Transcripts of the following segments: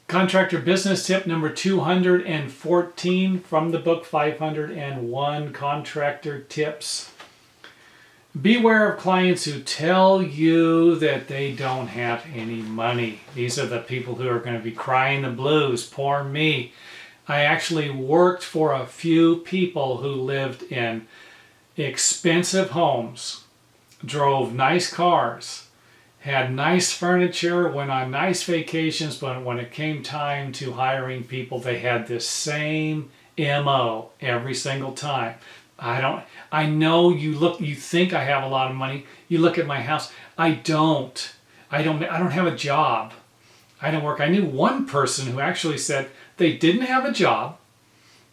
Contractor business tip number 214 from the book 501 Contractor Tips. Beware of clients who tell you that they don't have any money. These are the people who are going to be crying the blues. Poor me. I actually worked for a few people who lived in expensive homes, drove nice cars, had nice furniture, went on nice vacations, but when it came time to hiring people, they had this same MO every single time. I know you think I have a lot of money. You look at my house. I don't have a job. I don't work. I knew one person who actually said they didn't have a job.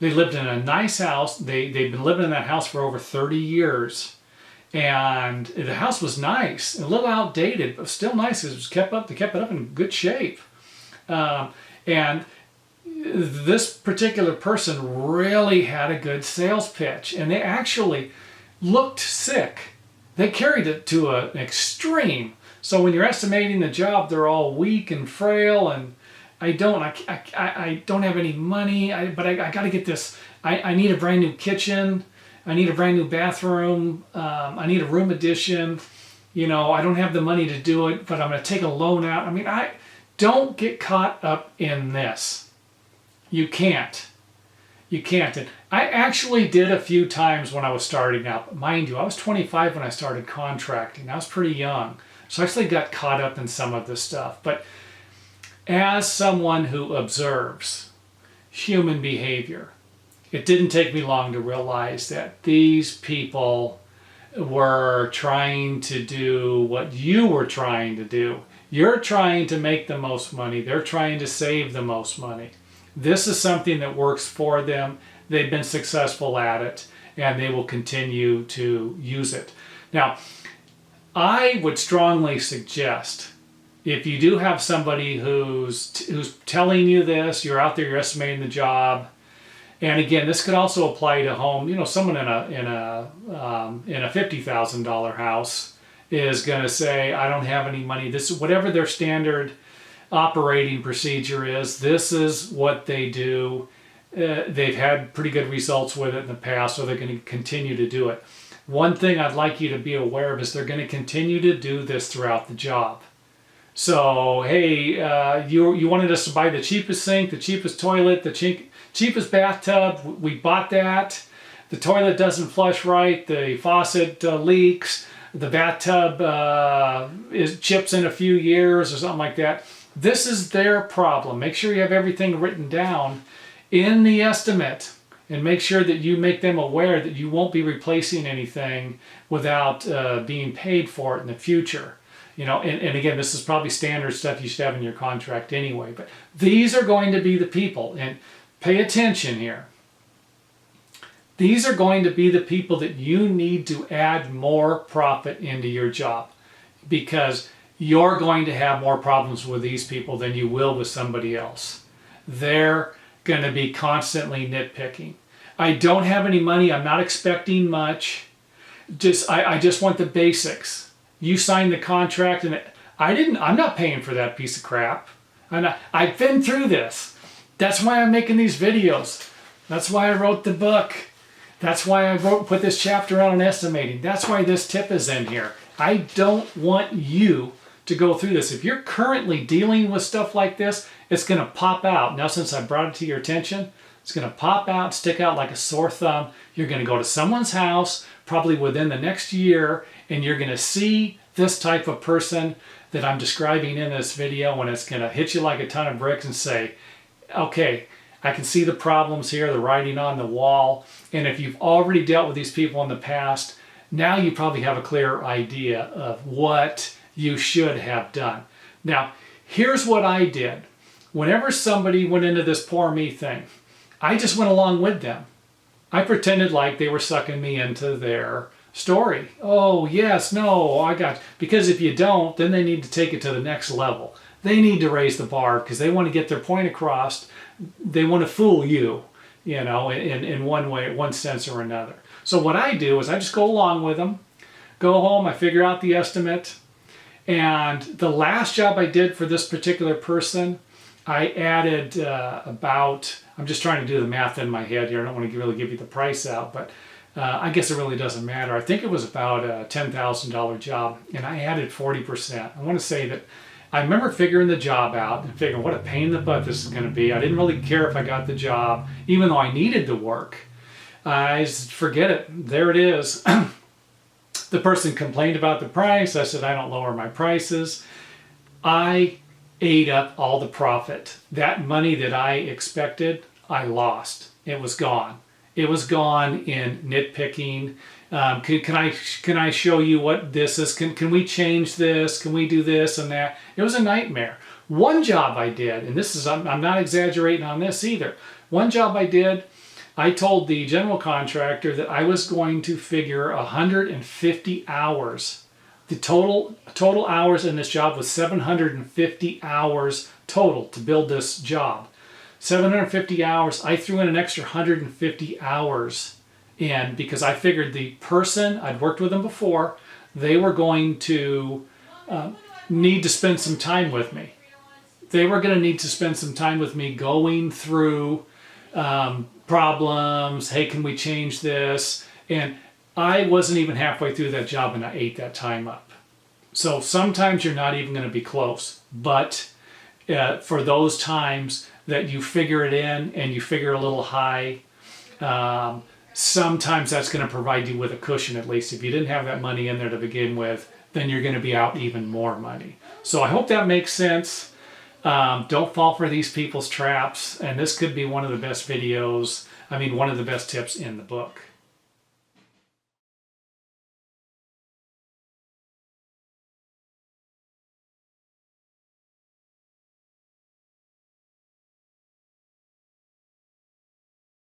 They lived in a nice house. They'd been living in that house for over 30 years. And the house was nice, a little outdated, but still nice because it was they kept it up in good shape. And this particular person really had a good sales pitch, and they actually looked sick. They carried it to an extreme. So when you're estimating the job, they're all weak and frail, and I don't have any money, but I got to get this. I need a brand new kitchen. I need a brand new bathroom. I need a room addition. I don't have the money to do it, but I'm going to take a loan out. I don't get caught up in this. You can't. And I actually did a few times when I was starting out. Mind you, I was 25 when I started contracting. I was pretty young. So I actually got caught up in some of this stuff. But as someone who observes human behavior, it didn't take me long to realize that these people were trying to do what you were trying to do. You're trying to make the most money. They're trying to save the most money. This is something that works for them. They've been successful at it, and they will continue to use it. Now, I would strongly suggest, if you do have somebody who's telling you this, you're out there, you're estimating the job. And again, this could also apply to home. Someone in a $50,000 house is going to say, "I don't have any money." This is whatever their standard operating procedure is. This is what they do. They've had pretty good results with it in the past, so they're going to continue to do it. One thing I'd like you to be aware of is they're going to continue to do this throughout the job. So, hey, you wanted us to buy the cheapest sink, the cheapest toilet, the cheapest bathtub. We bought that. The toilet doesn't flush right. The faucet leaks. The bathtub chips in a few years or something like that. This is their problem. Make sure you have everything written down in the estimate, and make sure that you make them aware that you won't be replacing anything without being paid for it in the future. And again, this is probably standard stuff you should have in your contract anyway. But these are going to be the people, and pay attention here. These are going to be the people that you need to add more profit into your job, because you're going to have more problems with these people than you will with somebody else. They're going to be constantly nitpicking. I don't have any money. I'm not expecting much. I just want the basics. You signed the contract, and I'm not paying for that piece of crap. I've been through this. That's why I'm making these videos. That's why I wrote the book. That's why I put this chapter out on estimating. That's why this tip is in here. I don't want you to go through this. If you're currently dealing with stuff like this, it's going to pop out. Now, since I brought it to your attention, it's going to pop out, stick out like a sore thumb. You're going to go to someone's house, probably within the next year, and you're going to see this type of person that I'm describing in this video, and it's going to hit you like a ton of bricks and say, okay, I can see the problems here, the writing on the wall. And if you've already dealt with these people in the past, now you probably have a clear idea of what you should have done. Now, here's what I did. Whenever somebody went into this poor me thing, I just went along with them. I pretended like they were sucking me into their story. Oh, yes, no, I got you. Because if you don't, then they need to take it to the next level. They need to raise the bar because they want to get their point across. They want to fool you, in one way, one sense or another. So what I do is I just go along with them, go home, I figure out the estimate. And the last job I did for this particular person, I added about, I'm just trying to do the math in my head here. I don't want to really give you the price out, but I guess it really doesn't matter. I think it was about a $10,000 job, and I added 40%. I want to say that I remember figuring the job out and figuring what a pain in the butt this is going to be. I didn't really care if I got the job, even though I needed the work. I said, forget it. There it is. The person complained about the price. I said, I don't lower my prices. I ate up all the profit. That money that I expected, I lost. It was gone. It was gone in nitpicking. Can I show you what this is? Can we change this? Can we do this and that? It was a nightmare. One job I did, and this is, I'm not exaggerating on this either. One job I did, I told the general contractor that I was going to figure 150 hours. The total hours in this job was 750 hours total to build this job. 750 hours. I threw in an extra 150 hours in because I figured the person, I'd worked with them before, they were going to need to spend some time with me. They were going to need to spend some time with me going through problems. Hey, can we change this? And I wasn't even halfway through that job and I ate that time up. So sometimes you're not even going to be close. But for those times that you figure it in and you figure a little high, sometimes that's going to provide you with a cushion at least. If you didn't have that money in there to begin with, then you're going to be out even more money. So I hope that makes sense. Don't fall for these people's traps. And this could be one of the best videos, one of the best tips in the book.